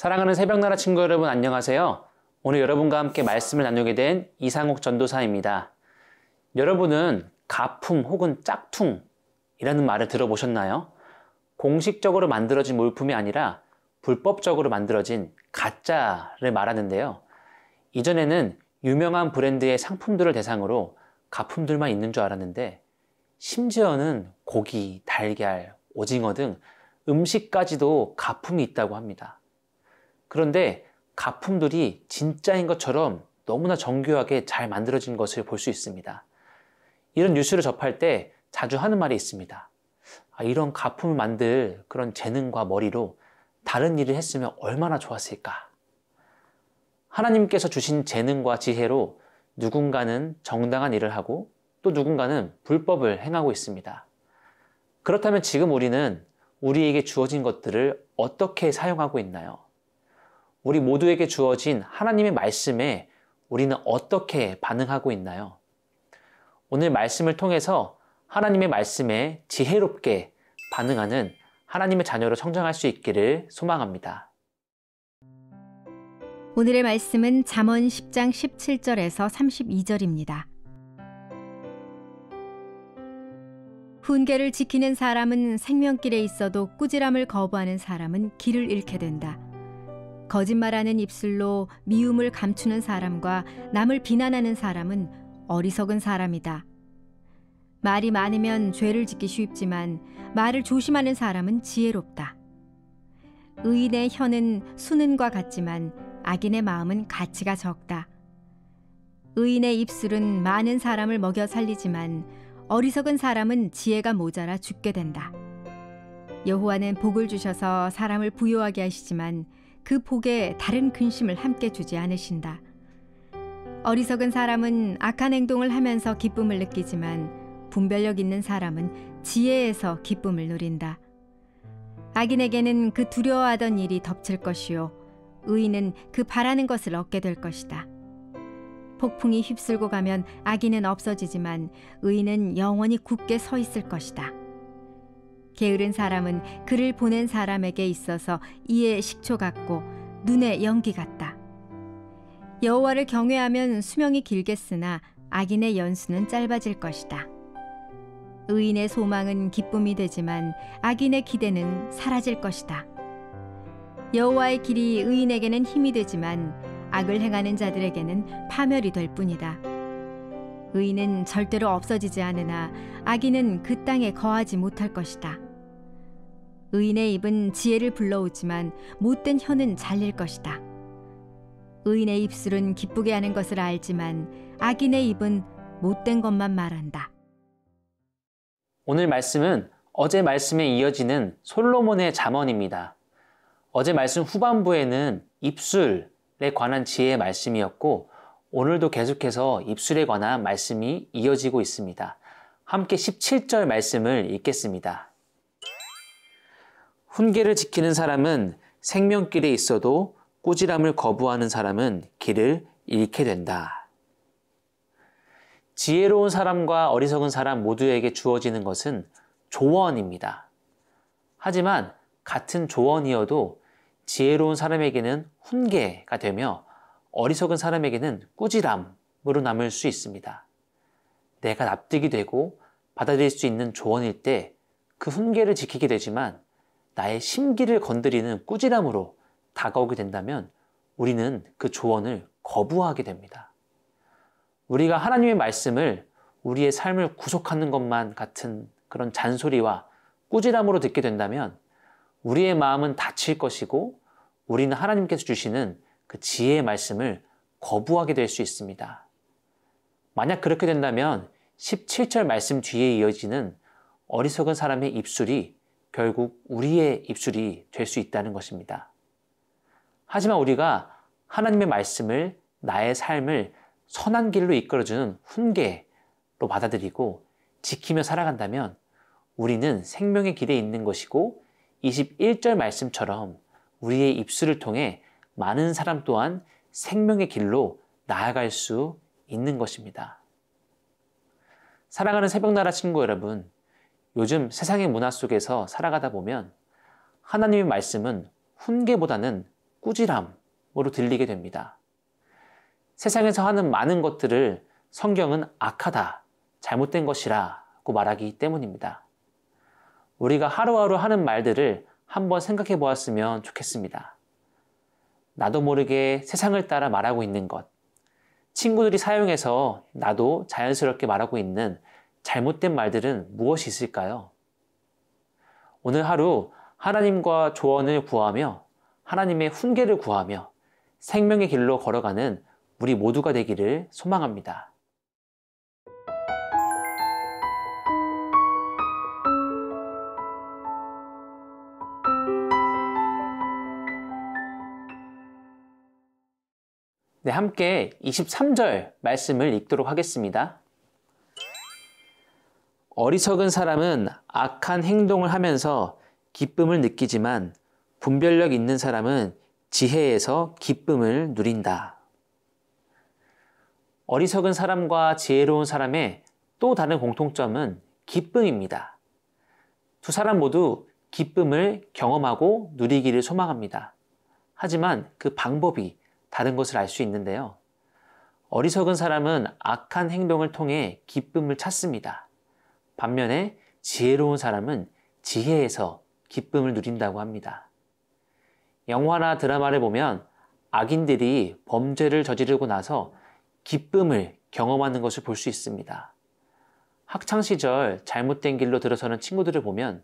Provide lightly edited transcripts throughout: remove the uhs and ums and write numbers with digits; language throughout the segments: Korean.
사랑하는 새벽나라 친구 여러분 안녕하세요. 오늘 여러분과 함께 말씀을 나누게 된 이상욱 전도사입니다. 여러분은 가품 혹은 짝퉁이라는 말을 들어보셨나요? 공식적으로 만들어진 물품이 아니라 불법적으로 만들어진 가짜를 말하는데요. 이전에는 유명한 브랜드의 상품들을 대상으로 가품들만 있는 줄 알았는데 심지어는 고기, 달걀, 오징어 등 음식까지도 가품이 있다고 합니다. 그런데 가품들이 진짜인 것처럼 너무나 정교하게 잘 만들어진 것을 볼 수 있습니다. 이런 뉴스를 접할 때 자주 하는 말이 있습니다. 이런 가품을 만들 그런 재능과 머리로 다른 일을 했으면 얼마나 좋았을까. 하나님께서 주신 재능과 지혜로 누군가는 정당한 일을 하고 또 누군가는 불법을 행하고 있습니다. 그렇다면 지금 우리는 우리에게 주어진 것들을 어떻게 사용하고 있나요? 우리 모두에게 주어진 하나님의 말씀에 우리는 어떻게 반응하고 있나요? 오늘 말씀을 통해서 하나님의 말씀에 지혜롭게 반응하는 하나님의 자녀로 성장할 수 있기를 소망합니다. 오늘의 말씀은 잠언 10장 17절에서 32절입니다. 훈계를 지키는 사람은 생명길에 있어도 꾸지람을 거부하는 사람은 길을 잃게 된다. 거짓말하는 입술로 미움을 감추는 사람과 남을 비난하는 사람은 어리석은 사람이다. 말이 많으면 죄를 짓기 쉽지만 말을 조심하는 사람은 지혜롭다. 의인의 혀는 수는과 같지만 악인의 마음은 가치가 적다. 의인의 입술은 많은 사람을 먹여 살리지만 어리석은 사람은 지혜가 모자라 죽게 된다. 여호와는 복을 주셔서 사람을 부유하게 하시지만 그 복에 다른 근심을 함께 주지 않으신다. 어리석은 사람은 악한 행동을 하면서 기쁨을 느끼지만 분별력 있는 사람은 지혜에서 기쁨을 누린다. 악인에게는 그 두려워하던 일이 덮칠 것이요 의인은 그 바라는 것을 얻게 될 것이다. 폭풍이 휩쓸고 가면 악인은 없어지지만 의인은 영원히 굳게 서 있을 것이다. 게으른 사람은 그를 보낸 사람에게 있어서 이에 식초 같고 눈에 연기 같다. 여호와를 경외하면 수명이 길겠으나 악인의 연수는 짧아질 것이다. 의인의 소망은 기쁨이 되지만 악인의 기대는 사라질 것이다. 여호와의 길이 의인에게는 힘이 되지만 악을 행하는 자들에게는 파멸이 될 뿐이다. 의인은 절대로 없어지지 않으나 악인은 그 땅에 거하지 못할 것이다. 의인의 입은 지혜를 불러오지만 못된 혀는 잘릴 것이다. 의인의 입술은 기쁘게 하는 것을 알지만 악인의 입은 못된 것만 말한다. 오늘 말씀은 어제 말씀에 이어지는 솔로몬의 잠언입니다. 어제 말씀 후반부에는 입술에 관한 지혜의 말씀이었고 오늘도 계속해서 입술에 관한 말씀이 이어지고 있습니다. 함께 17절 말씀을 읽겠습니다. 훈계를 지키는 사람은 생명길에 있어도 꾸지람을 거부하는 사람은 길을 잃게 된다. 지혜로운 사람과 어리석은 사람 모두에게 주어지는 것은 조언입니다. 하지만 같은 조언이어도 지혜로운 사람에게는 훈계가 되며 어리석은 사람에게는 꾸지람으로 남을 수 있습니다. 내가 납득이 되고 받아들일 수 있는 조언일 때 그 훈계를 지키게 되지만 나의 심기를 건드리는 꾸지람으로 다가오게 된다면 우리는 그 조언을 거부하게 됩니다. 우리가 하나님의 말씀을 우리의 삶을 구속하는 것만 같은 그런 잔소리와 꾸지람으로 듣게 된다면 우리의 마음은 다칠 것이고 우리는 하나님께서 주시는 그 지혜의 말씀을 거부하게 될 수 있습니다. 만약 그렇게 된다면 17절 말씀 뒤에 이어지는 어리석은 사람의 입술이 결국 우리의 입술이 될 수 있다는 것입니다. 하지만 우리가 하나님의 말씀을 나의 삶을 선한 길로 이끌어주는 훈계로 받아들이고 지키며 살아간다면 우리는 생명의 길에 있는 것이고 21절 말씀처럼 우리의 입술을 통해 많은 사람 또한 생명의 길로 나아갈 수 있는 것입니다. 사랑하는 새벽나라 친구 여러분, 요즘 세상의 문화 속에서 살아가다 보면 하나님의 말씀은 훈계보다는 꾸지람으로 들리게 됩니다. 세상에서 하는 많은 것들을 성경은 악하다, 잘못된 것이라고 말하기 때문입니다. 우리가 하루하루 하는 말들을 한번 생각해 보았으면 좋겠습니다. 나도 모르게 세상을 따라 말하고 있는 것, 친구들이 사용해서 나도 자연스럽게 말하고 있는 잘못된 말들은 무엇이 있을까요? 오늘 하루 하나님과 조언을 구하며 하나님의 훈계를 구하며 생명의 길로 걸어가는 우리 모두가 되기를 소망합니다. 네, 함께 23절 말씀을 읽도록 하겠습니다. 어리석은 사람은 악한 행동을 하면서 기쁨을 느끼지만 분별력 있는 사람은 지혜에서 기쁨을 누린다. 어리석은 사람과 지혜로운 사람의 또 다른 공통점은 기쁨입니다. 두 사람 모두 기쁨을 경험하고 누리기를 소망합니다. 하지만 그 방법이 다른 것을 알 수 있는데요. 어리석은 사람은 악한 행동을 통해 기쁨을 찾습니다. 반면에 지혜로운 사람은 지혜에서 기쁨을 누린다고 합니다. 영화나 드라마를 보면 악인들이 범죄를 저지르고 나서 기쁨을 경험하는 것을 볼 수 있습니다. 학창시절 잘못된 길로 들어서는 친구들을 보면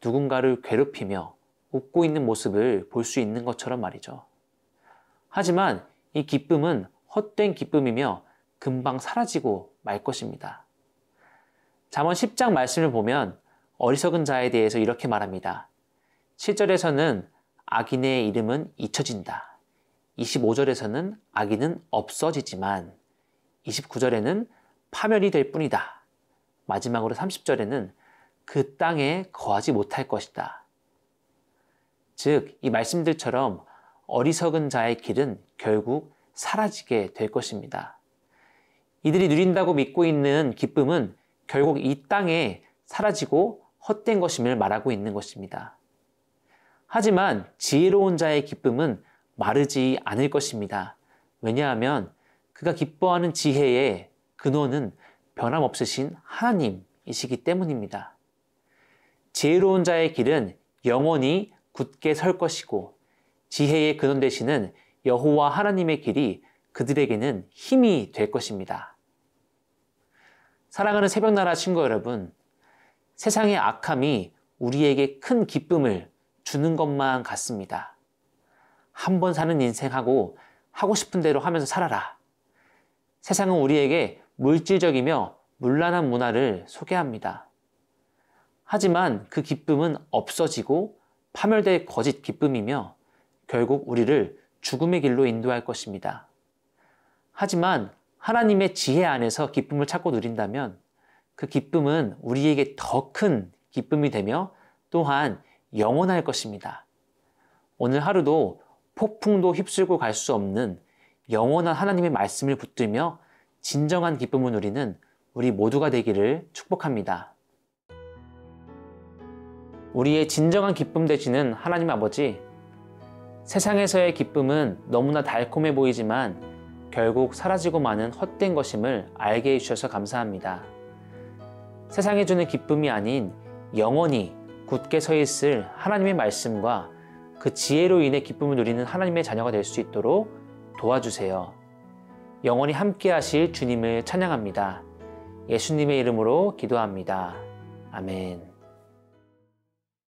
누군가를 괴롭히며 웃고 있는 모습을 볼 수 있는 것처럼 말이죠. 하지만 이 기쁨은 헛된 기쁨이며 금방 사라지고 말 것입니다. 잠언 10장 말씀을 보면 어리석은 자에 대해서 이렇게 말합니다. 7절에서는 악인의 이름은 잊혀진다. 25절에서는 악인은 없어지지만 29절에는 파멸이 될 뿐이다. 마지막으로 30절에는 그 땅에 거하지 못할 것이다. 즉, 이 말씀들처럼 어리석은 자의 길은 결국 사라지게 될 것입니다. 이들이 누린다고 믿고 있는 기쁨은 결국 이 땅에 사라지고 헛된 것임을 말하고 있는 것입니다. 하지만 지혜로운 자의 기쁨은 마르지 않을 것입니다. 왜냐하면 그가 기뻐하는 지혜의 근원은 변함없으신 하나님이시기 때문입니다. 지혜로운 자의 길은 영원히 굳게 설 것이고 지혜의 근원 되시는 여호와 하나님의 길이 그들에게는 힘이 될 것입니다. 사랑하는 새벽나라 친구 여러분, 세상의 악함이 우리에게 큰 기쁨을 주는 것만 같습니다. 한 번 사는 인생하고 하고 싶은 대로 하면서 살아라. 세상은 우리에게 물질적이며 문란한 문화를 소개합니다. 하지만 그 기쁨은 없어지고 파멸될 거짓 기쁨이며 결국 우리를 죽음의 길로 인도할 것입니다. 하지만 하나님의 지혜 안에서 기쁨을 찾고 누린다면 그 기쁨은 우리에게 더 큰 기쁨이 되며 또한 영원할 것입니다. 오늘 하루도 폭풍도 휩쓸고 갈 수 없는 영원한 하나님의 말씀을 붙들며 진정한 기쁨을 누리는 우리 모두가 되기를 축복합니다. 우리의 진정한 기쁨 되시는 하나님 아버지, 세상에서의 기쁨은 너무나 달콤해 보이지만 결국 사라지고 마는 헛된 것임을 알게 해주셔서 감사합니다. 세상에 주는 기쁨이 아닌 영원히 굳게 서 있을 하나님의 말씀과 그 지혜로 인해 기쁨을 누리는 하나님의 자녀가 될 수 있도록 도와주세요. 영원히 함께 하실 주님을 찬양합니다. 예수님의 이름으로 기도합니다. 아멘.